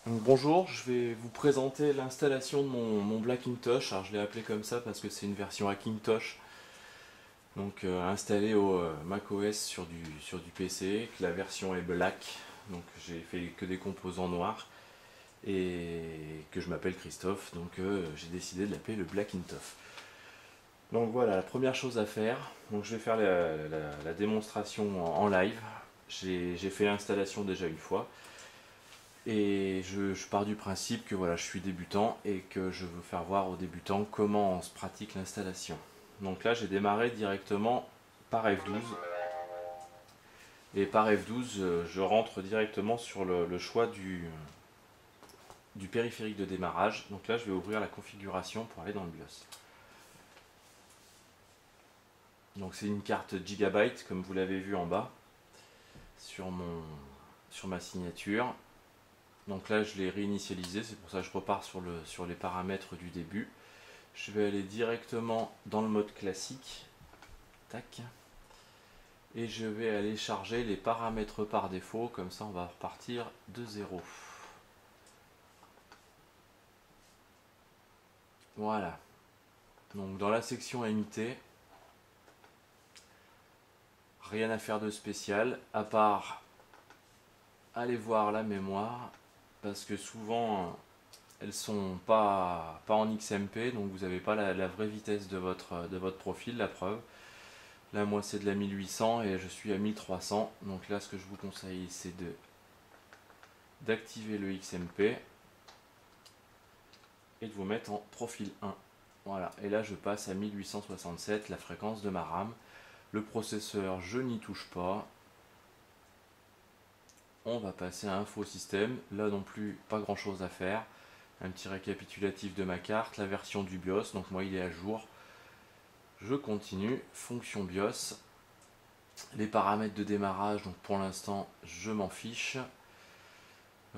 Donc, bonjour, je vais vous présenter l'installation de mon Blackintosh. Alors je l'ai appelé comme ça parce que c'est une version Hackintosh, donc installée au macOS sur du PC, que la version est black, donc j'ai fait que des composants noirs et que je m'appelle Christophe, donc j'ai décidé de l'appeler le Blackintosh. Donc voilà, la première chose à faire, donc je vais faire la démonstration en live. J'ai fait l'installation déjà une fois. Et je pars du principe que voilà, je suis débutant et que je veux faire voir aux débutants comment on se pratique l'installation. Donc là, j'ai démarré directement par F12. Et par F12, je rentre directement sur le choix du périphérique de démarrage. Donc là, je vais ouvrir la configuration pour aller dans le BIOS. Donc c'est une carte Gigabyte, comme vous l'avez vu en bas, sur ma signature. Donc là, je l'ai réinitialisé, c'est pour ça que je repars sur les paramètres du début. Je vais aller directement dans le mode classique. Tac. Et je vais aller charger les paramètres par défaut, comme ça on va repartir de zéro. Voilà. Donc dans la section MIT, rien à faire de spécial, à part aller voir la mémoire, parce que souvent elles sont pas en XMP, donc vous n'avez pas la vraie vitesse de votre profil, la preuve. Là, moi, c'est de la 1800 et je suis à 1300. Donc là, ce que je vous conseille, c'est d'activer le XMP et de vous mettre en profil 1. Voilà. Et là, je passe à 1867, la fréquence de ma RAM. Le processeur, je n'y touche pas. On va passer à Info Système. Là non plus, pas grand chose à faire. Un petit récapitulatif de ma carte, la version du BIOS. Donc moi, il est à jour. Je continue. Fonction BIOS. Les paramètres de démarrage, donc pour l'instant, je m'en fiche.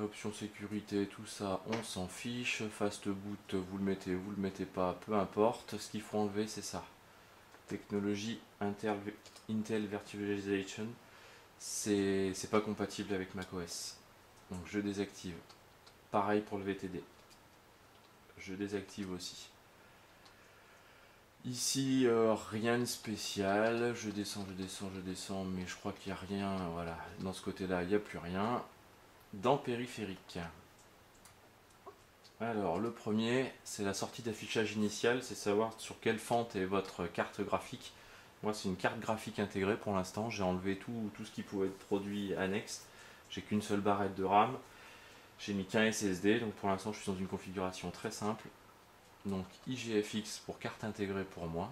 Option sécurité, tout ça, on s'en fiche. Fast boot, vous le mettez pas, peu importe. Ce qu'il faut enlever, c'est ça. Technologie Intel Virtualization, c'est pas compatible avec macOS. Donc je désactive. Pareil pour le VTD. Je désactive aussi. Ici, rien de spécial. Je descends, mais je crois qu'il n'y a rien. Voilà, dans ce côté-là, il n'y a plus rien. Dans périphérique. Alors, le premier, c'est la sortie d'affichage initial, c'est savoir sur quelle fente est votre carte graphique. Moi, c'est une carte graphique intégrée pour l'instant. J'ai enlevé tout ce qui pouvait être produit annexe. J'ai qu'une seule barrette de RAM. J'ai mis qu'un SSD, donc pour l'instant, je suis dans une configuration très simple. Donc, IGFX pour carte intégrée pour moi.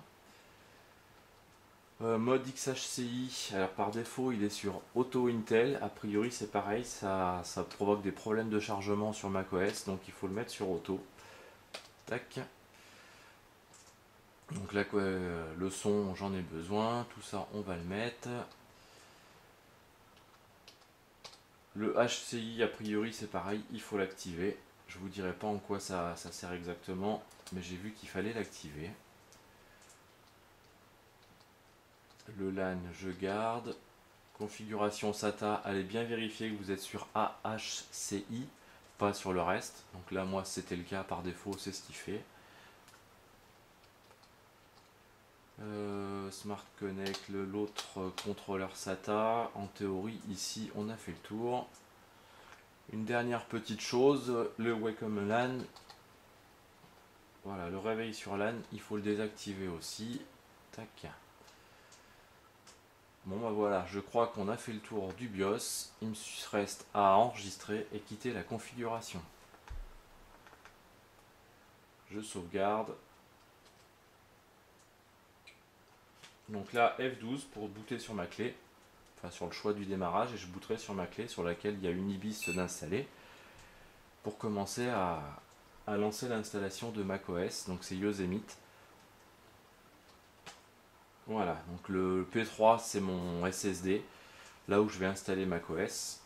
Mode XHCI, alors par défaut il est sur Auto Intel, a priori c'est pareil, ça provoque des problèmes de chargement sur macOS, donc il faut le mettre sur Auto. Tac. Donc là quoi, le son j'en ai besoin, tout ça on va le mettre. Le HCI a priori c'est pareil, il faut l'activer. Je vous dirai pas en quoi ça sert exactement, mais j'ai vu qu'il fallait l'activer. Le LAN je garde. Configuration SATA, allez bien vérifier que vous êtes sur AHCI, pas sur le reste. Donc là, moi, c'était le cas par défaut, c'est ce qu'il fait. Smart Connect, l'autre contrôleur SATA. En théorie, ici, on a fait le tour. Une dernière petite chose, le Wacom LAN. Voilà, le réveil sur LAN, il faut le désactiver aussi. Tac. Bon bah voilà, je crois qu'on a fait le tour du BIOS. Il me reste à enregistrer et quitter la configuration. Je sauvegarde. Donc là, F12 pour booter sur ma clé, enfin sur le choix du démarrage, et je booterai sur ma clé sur laquelle il y a une IBIS d'installer pour commencer à lancer l'installation de macOS. Donc c'est Yosemite. Voilà, donc le P3 c'est mon SSD, là où je vais installer macOS.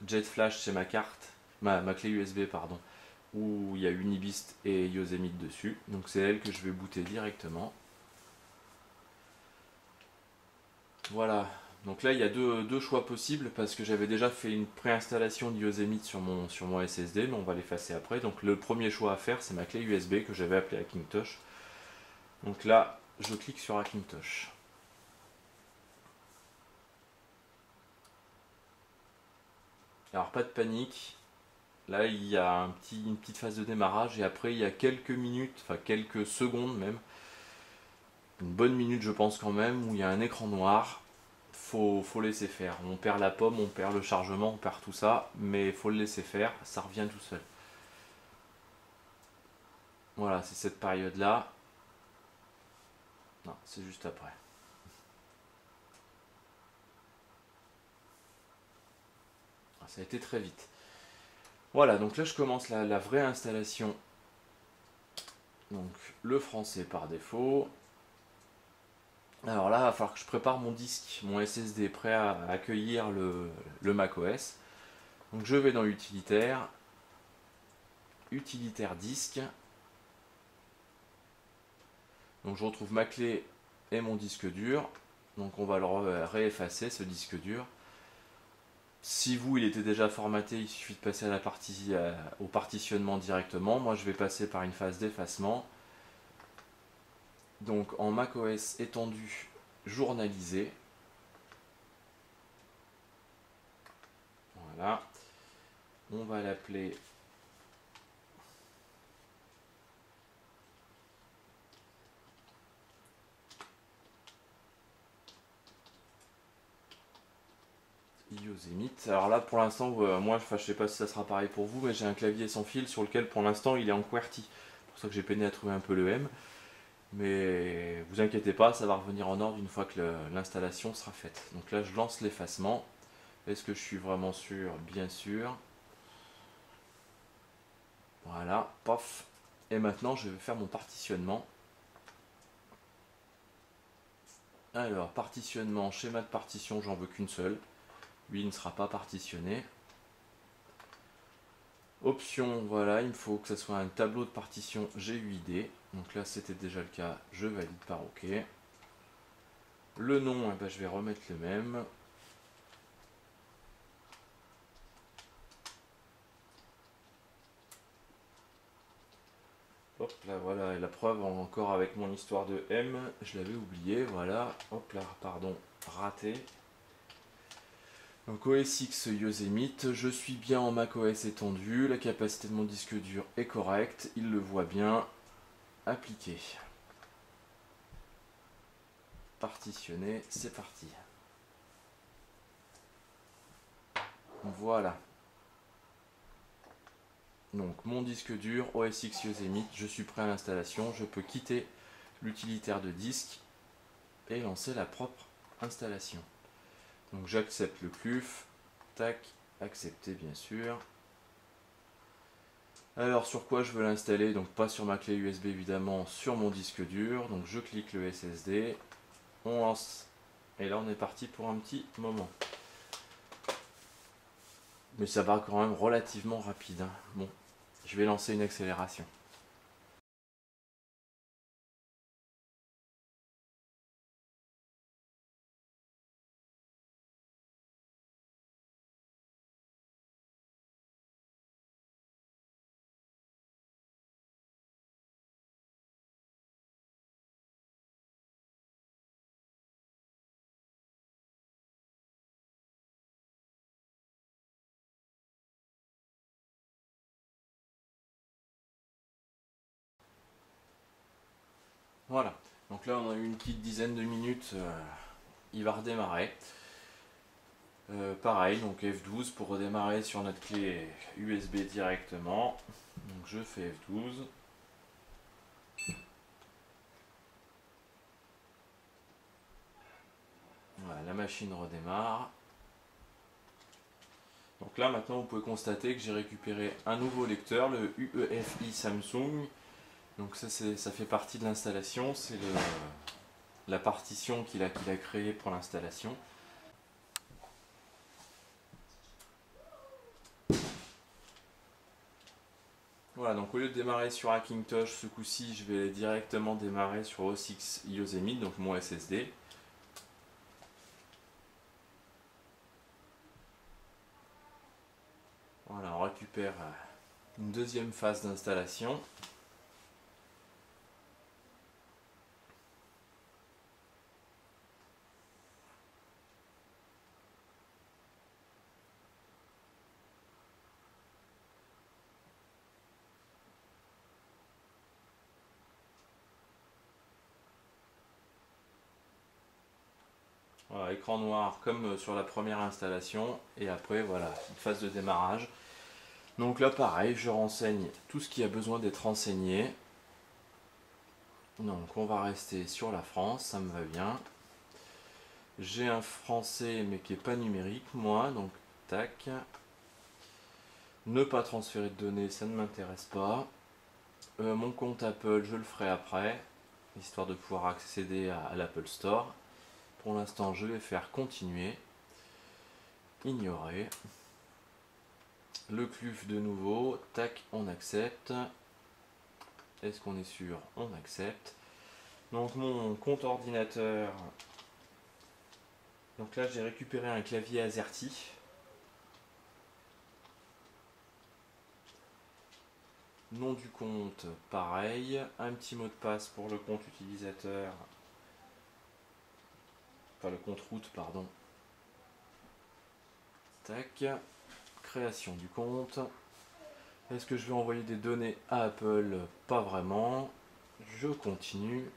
JetFlash c'est ma carte, ma clé USB pardon, où il y a Unibist et Yosemite dessus. Donc c'est elle que je vais booter directement. Voilà, Donc là il y a deux choix possibles parce que j'avais déjà fait une préinstallation de Yosemite sur mon SSD, mais on va l'effacer après. Donc le premier choix à faire, c'est ma clé USB que j'avais appelée Hackintosh. Donc là je clique sur Hackintosh. Alors pas de panique, là il y a une petite phase de démarrage et après il y a quelques minutes, enfin quelques secondes même, une bonne minute je pense quand même, où il y a un écran noir. Faut laisser faire. On perd la pomme, on perd le chargement, on perd tout ça, mais il faut le laisser faire, ça revient tout seul. Voilà, c'est cette période-là. Non, c'est juste après. Ça a été très vite. Voilà, donc là je commence la vraie installation. Donc le français par défaut. Alors là, il va falloir que je prépare mon disque, mon SSD prêt à accueillir le macOS. Donc je vais dans utilitaire, utilitaire disque. Donc je retrouve ma clé et mon disque dur. Donc on va le réeffacer ce disque dur. Si vous il était déjà formaté, il suffit de passer à au partitionnement directement. Moi je vais passer par une phase d'effacement. Donc en macOS étendu journalisé. Voilà. On va l'appeler Yosemite. Alors là pour l'instant, moi je sais pas si ça sera pareil pour vous, mais j'ai un clavier sans fil sur lequel pour l'instant il est en QWERTY. C'est pour ça que j'ai peiné à trouver un peu le M. Mais vous inquiétez pas, ça va revenir en ordre une fois que l'installation sera faite. Donc là je lance l'effacement. Est-ce que je suis vraiment sûr? Bien sûr. Voilà, pof. Et maintenant je vais faire mon partitionnement. Alors, partitionnement, schéma de partition, j'en veux qu'une seule. Lui, il ne sera pas partitionné. Option, voilà, il me faut que ce soit un tableau de partition GUID. Donc là, c'était déjà le cas, je valide par OK. Le nom, eh ben, je vais remettre le même. Hop là, voilà, et la preuve encore avec mon histoire de M, je l'avais oublié, voilà. Hop là, pardon, raté. Donc OS X Yosemite, je suis bien en macOS étendu, la capacité de mon disque dur est correcte, il le voit bien. Appliquer. Partitionner, c'est parti. Voilà. Donc mon disque dur OS X Yosemite, je suis prêt à l'installation, je peux quitter l'utilitaire de disque et lancer la propre installation. Donc j'accepte le CLUF, tac, accepter bien sûr. Alors sur quoi je veux l'installer? Donc pas sur ma clé USB évidemment, sur mon disque dur. Donc je clique le SSD, on lance et là on est parti pour un petit moment. Mais ça va quand même relativement rapide. Hein. Bon, je vais lancer une accélération. Voilà, donc là on a eu une petite dizaine de minutes, il va redémarrer. Pareil, donc F12 pour redémarrer sur notre clé USB directement. Donc je fais F12. Voilà, la machine redémarre. Donc là maintenant vous pouvez constater que j'ai récupéré un nouveau lecteur, le UEFI Samsung. Donc ça fait partie de l'installation, c'est la partition qu'il a créée pour l'installation. Voilà, donc au lieu de démarrer sur Hackintosh, ce coup-ci, je vais directement démarrer sur OS X Yosemite, donc mon SSD. récupère une deuxième phase d'installation. Voilà, écran noir comme sur la première installation, et après voilà, une phase de démarrage. Donc là pareil, je renseigne tout ce qui a besoin d'être renseigné. Donc on va rester sur la France, ça me va bien. J'ai un français mais qui n'est pas numérique moi, donc tac. Ne pas transférer de données, ça ne m'intéresse pas. Mon compte Apple, je le ferai après, histoire de pouvoir accéder à l'Apple Store. Pour l'instant, je vais faire continuer, ignorer. Le CLUF de nouveau, tac, on accepte. Est-ce qu'on est sûr? On accepte. Donc mon compte ordinateur, donc là j'ai récupéré un clavier AZERTY. Nom du compte, pareil. Un petit mot de passe pour le compte utilisateur. Enfin le compte route, pardon. Tac. Création du compte. Est-ce que je vais envoyer des données à Apple? Pas vraiment. Je continue.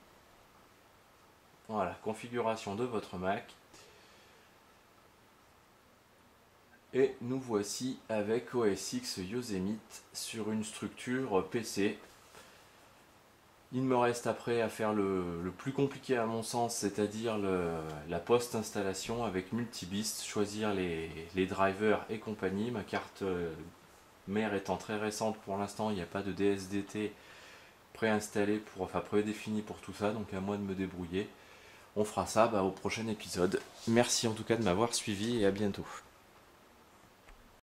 Voilà, configuration de votre Mac. Et nous voici avec OS X Yosemite sur une structure PC. Il me reste après à faire le plus compliqué à mon sens, c'est-à-dire la post-installation avec Multibist, choisir les drivers et compagnie. Ma carte mère étant très récente pour l'instant, il n'y a pas de DSDT préinstallé, enfin prédéfini pour tout ça, donc à moi de me débrouiller. On fera ça au prochain épisode. Merci en tout cas de m'avoir suivi et à bientôt.